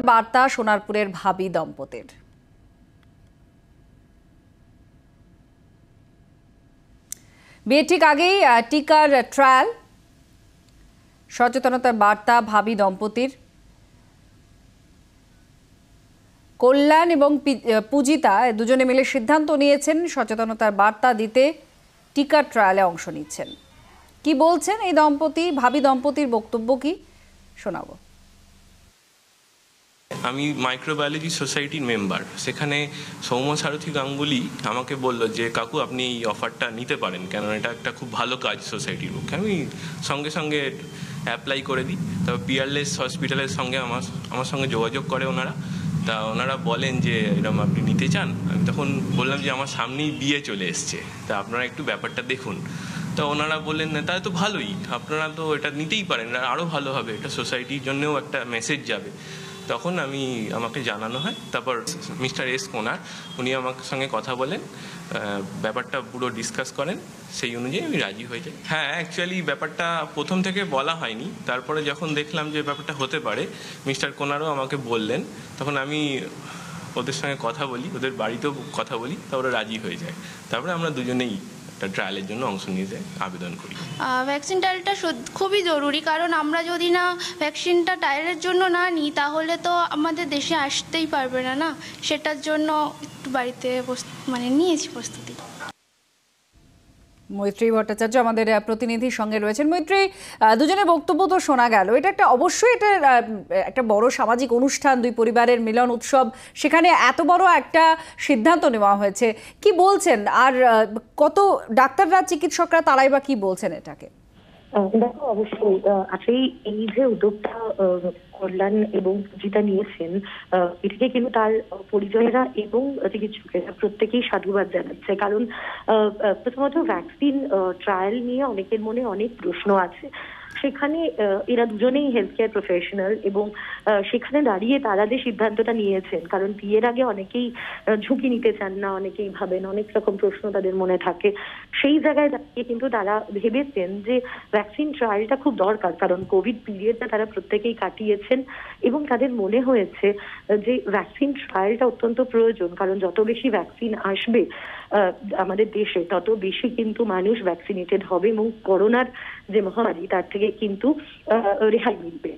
বার্তা সোনারপুরের ভাবি দম্পতির। বিয়ের ঠিক আগেই টিকার ট্রায়াল, সচেতনতার বার্তা ভাবি দম্পতির। কল্যাণ এবং পূজিতা দুজনে মিলে সিদ্ধান্ত নিয়েছেন সচেতনতার বার্তা দিতে টিকার ট্রায়ালে অংশ নিচ্ছেন। কি বলছেন এই দম্পতি, ভাবি দম্পতির বক্তব্য কি শোনাবো। আমি মাইক্রোবায়োলজি সোসাইটির মেম্বার। সেখানে সৌম্য সারথী গাঙ্গুলি আমাকে বলল যে কাকু আপনি এই অফারটা নিতে পারেন, কেননা এটা একটা খুব ভালো কাজ সোসাইটির পক্ষে। আমি সঙ্গে সঙ্গে অ্যাপ্লাই করে দিই। তবে পিয়ারলেস হসপিটালের সঙ্গে আমার সঙ্গে যোগাযোগ করে ওনারা। তা ওনারা বলেন যে এরকম আপনি নিতে চান। আমি তখন বললাম যে আমার সামনেই বিয়ে চলে এসছে, তা আপনারা একটু ব্যাপারটা দেখুন। তো ওনারা বললেন না তাহলে তো ভালোই, আপনারা তো এটা নিতেই পারেন, আরও ভালো হবে, এটা সোসাইটির জন্যও একটা মেসেজ যাবে। তখন আমাকে জানানো হয়। তারপর মিস্টার এস কোনার উনি আমার সঙ্গে কথা বলেন, ব্যাপারটা পুরো ডিসকাস করেন, সেই অনুযায়ী আমি রাজি হয়ে যাই। হ্যাঁ, অ্যাকচুয়ালি ব্যাপারটা প্রথম থেকে বলা হয়নি। তারপরে যখন দেখলাম যে ব্যাপারটা হতে পারে, মিস্টার কোনারও আমাকে বললেন, তখন আমি ওদের সঙ্গে কথা বলি, ওদের বাড়িতেও কথা বলি, তারপরে রাজি হয়ে যায়। তারপরে আমরা দুজনেই ট্রায়ালের জন্য অংশ নিতে আবেদন করি। ভ্যাকসিন ট্রায়ালটা খুবই জরুরি, কারণ আমরা যদি না ভ্যাকসিনটা ট্রায়ালের জন্য না নিই তাহলে তো আমাদের দেশে আসতেই পারবে না। সেটার জন্য একটু বাড়িতে নিয়েছি প্রস্তুতি। মৈত্রী ভট্টাচার্য আমাদের প্রতিনিধির সঙ্গে রয়েছেন। মৈত্রী, দুজনের বক্তব্য তো শোনা গেল। এটা অবশ্যই এটা একটা বড় সামাজিক অনুষ্ঠান, দুই পরিবারের মিলন উৎসব, সেখানে এত বড় একটা সিদ্ধান্ত নেওয়া হয়েছে। কি বলছেন? আর কত ডাক্তাররা, চিকিৎসকরা তারাই বা কি বলছেন এটাকে? দেখো, অবশ্যই আসলে এই যে উদ্যোগটা কল্যাণ এবং পূজিতা নিয়েছেন, এটাকে কিন্তু তার পরিজনেরা এবং চিকিৎসকেরা প্রত্যেকেই সাধুবাদ জানাচ্ছে। কারণ প্রথমত ভ্যাকসিন ট্রায়াল নিয়ে অনেকের মনে অনেক প্রশ্ন আছে। সেখানে এরা দুজনেই হেলথ কেয়ার প্রফেশনাল এবং সেখানে দাঁড়িয়ে তারা যে সিদ্ধান্তটা নিয়েছেন, কারণ বিয়ের আগে অনেকেই ঝুঁকি নিতে চান না, অনেকেই ভাবেন, অনেক রকম প্রশ্ন তাদের মনে থাকে। সেই জায়গায় দাঁড়িয়ে কিন্তু তারা ভেবেছেন যে ভ্যাকসিন ট্রায়ালটা খুব দরকার, কারণ কোভিড পিরিয়ডটা তারা প্রত্যেকেই কাটিয়েছেন এবং তাদের মনে হয়েছে যে ভ্যাকসিন ট্রায়ালটা অত্যন্ত প্রয়োজন। কারণ যত বেশি ভ্যাকসিন আসবে আমাদের দেশে, তত বেশি কিন্তু মানুষ ভ্যাকসিনেটেড হবে এবং করোনার যে মহামারী তার থেকে কিন্তু রেহাই মিলবে।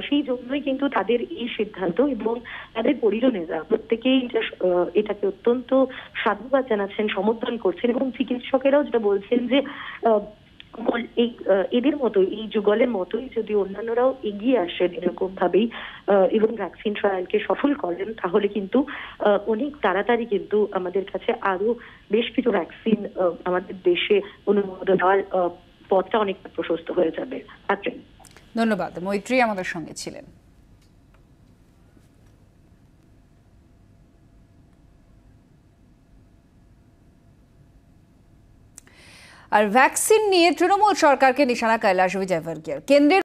সেই জন্যই কিন্তু তাদের এই সিদ্ধান্ত এবং তাদের পরিজনেরা প্রত্যেকেই এটাকে অত্যন্ত সাধুবাদ জানাচ্ছেন, সমর্থন করছেন। এবং চিকিৎসকেরাও যেটা বলছেন যে এদের মতোই, এই যুগলের মতোই যদি অন্যান্যরাও এগিয়ে আসেন এরকম ভাবেই এবং ভ্যাকসিন ট্রায়ালকে সফল করেন, তাহলে কিন্তু অনেক তাড়াতাড়ি কিন্তু আমাদের কাছে আরো বেশ কিছু ভ্যাকসিন আমাদের দেশে অনুমোদন হওয়ার পথটা অনেকটা প্রশস্ত হয়ে যাবে। ধন্যবাদ। মৈত্রী আমাদের সঙ্গে ছিলেন। আর ভ্যাকসিন নিয়ে তৃণমূল সরকারকে নিশানা কৈলাশ বিজয়বর্গীয়। কেন্দ্রের